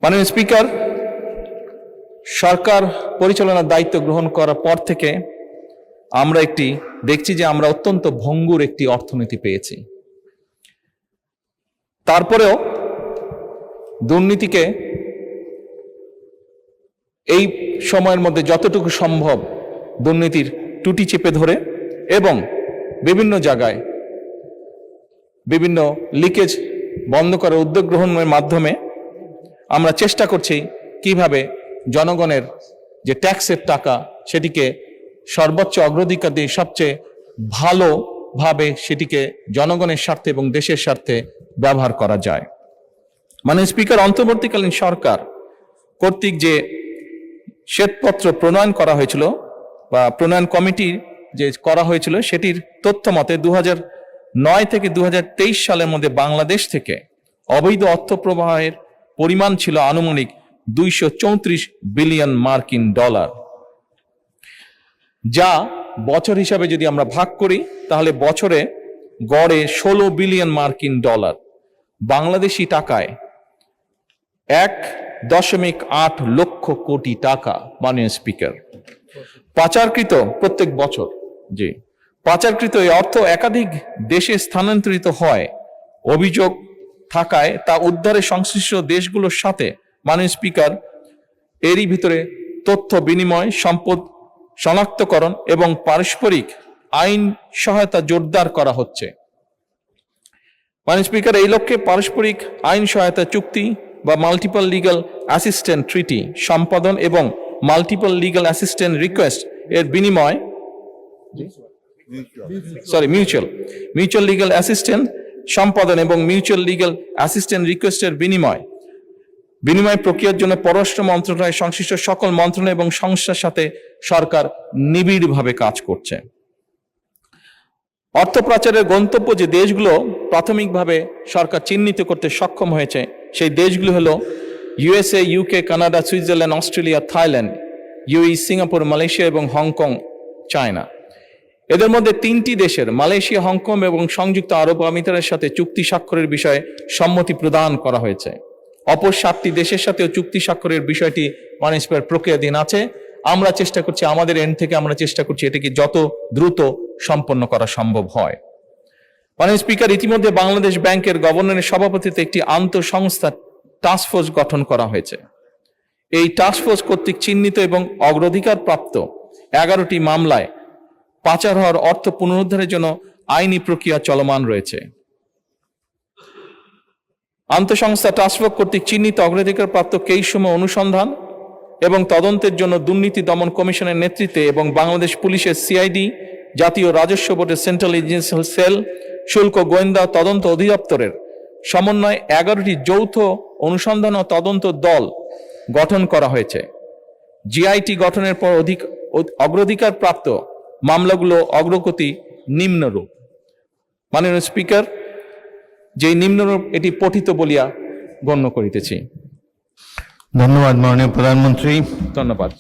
মাননীয় স্পিকার, সরকার পরিচালনার দায়িত্ব গ্রহণ করার পর থেকে আমরা দেখছি যে আমরা অত্যন্ত ভঙ্গুর একটি অর্থনীতি পেয়েছি। তারপরেও দুর্নীতিকে এই সময়ের মধ্যে যতটুকু সম্ভব দুর্নীতির টুটি চেপে ধরে এবং বিভিন্ন জায়গায় বিভিন্ন লিকেজ বন্ধ করার উদ্যোগ গ্রহণের মাধ্যমে আমরা চেষ্টা করছি কিভাবে জনগণের যে ট্যাক্সের টাকা সেটিকে সর্বোচ্চ অগ্রাধিকার দিয়ে সবচেয়ে ভালোভাবে সেটিকে জনগণের স্বার্থে এবং দেশের স্বার্থে ব্যবহার করা যায়। মাননীয় স্পিকার, অন্তর্বর্তীকালীন সরকার কর্তৃক যে শ্বেতপত্র প্রণয়ন করা হয়েছিল বা প্রণয়ন কমিটি যে করা হয়েছিল সেটির তথ্য মতে 2009 থেকে 2023 সালের মধ্যে বাংলাদেশ থেকে অবৈধ অর্থ প্রবাহের পরিমাণ ছিল আনুমানিক 234 বিলিয়ন মার্কিন ডলার, যা বছর হিসাবে যদি আমরা ভাগ করি তাহলে বছরে গড়ে 16 বিলিয়ন মার্কিন ডলার, বাংলাদেশি টাকায় 1.8 লক্ষ কোটি টাকা। মাননীয় স্পিকার, পাচারকৃত প্রত্যেক বছর পাচারকৃত এই অর্থ একাধিক দেশে স্থানান্তরিত হয় অভিযোগ থাকায় তা উদ্ধারে সংশ্লিষ্ট দেশগুলোর সাথে মাননীয় স্পিকার এরই ভিতরে তথ্য বিনিময়, সম্পদ শনাক্তকরণ এবং পারস্পরিক আইন সহায়তা জোরদার করা হচ্ছে। মাননীয় স্পিকার, এই লক্ষ্যে পারস্পরিক আইন সহায়তা চুক্তি বা মাল্টিপল লিগ্যাল অ্যাসিস্ট্যান্ট ট্রিটি সম্পাদন এবং মাল্টিপল লিগ্যাল অ্যাসিস্ট্যান্ট রিকোয়েস্ট এর বিনিময় মিউচুয়াল লিগ্যাল অ্যাসিস্ট্যান্ট সম্পাদন এবং মিউচুয়াল লিগ্যাল অ্যাসিস্ট্যান্ট রিকোয়েস্টের বিনিময় প্রক্রিয়ার জন্য পররাষ্ট্র মন্ত্রণালয় সংশ্লিষ্ট সকল মন্ত্রণালয় এবং সংস্থার সাথে সরকার নিবিড়ভাবে কাজ করছে। অর্থ পাচারের গন্তব্য যে দেশগুলো প্রাথমিকভাবে সরকার চিহ্নিত করতে সক্ষম হয়েছে সেই দেশগুলো হলো USA, UK, Canada, Switzerland, Australia, Thailand, UAE, Singapore, Malaysia এবং হংকং, চায়না। এদের মধ্যে 3টি দেশের মালয়েশিয়া, হংকং এবং সংযুক্ত আরব আমিরাতের সাথে চুক্তি স্বাক্ষরের বিষয়ে সম্মতি প্রদান করা হয়েছে। অপর 7টি দেশের সাথেও চুক্তি স্বাক্ষরের বিষয়টি মাননীয় প্রক্রিয়াধীন আছে। আমরা চেষ্টা করছি, আমাদের এন্ড থেকে আমরা চেষ্টা করছি এটাকে যত দ্রুত সম্পন্ন করা সম্ভব হয়। মাননীয় স্পিকার, ইতিমধ্যে বাংলাদেশ ব্যাংকের গভর্নরের সভাপতিত্বে একটি আন্তঃসংস্থা টাস্কফোর্স গঠন করা হয়েছে। এই টাস্কফোর্স কর্তৃক চিহ্নিত এবং অগ্রাধিকার প্রাপ্ত 11টি মামলায় পাচার হওয়ার অর্থ পুনরুদ্ধারের জন্য আইনি প্রক্রিয়া চলমান রয়েছে। আন্তঃসংস্থা টাস্কফোর্স কর্তৃক চিহ্নিত অগ্রাধিকার প্রাপ্ত কেসসমূহ অনুসন্ধান এবং তদন্তের জন্য দুর্নীতি দমন কমিশনের নেতৃত্বে এবং বাংলাদেশ পুলিশের CID, জাতীয় রাজস্ব বোর্ডের সেন্ট্রাল এজেন্সিয়াল সেল, শুল্ক গোয়েন্দা তদন্ত অধিদপ্তরের সমন্বয়ে 11টি যৌথ অনুসন্ধান ও তদন্ত দল গঠন করা হয়েছে। GIT গঠনের পর অগ্রাধিকার প্রাপ্ত মামলাগুলো অগ্রগতি নিম্নরূপ। মাননীয় স্পিকার, যে নিম্নরূপ এটি পঠিত বলিয়া গণ্য করিতেছি। ধন্যবাদ মাননীয় প্রধানমন্ত্রী। ধন্যবাদ।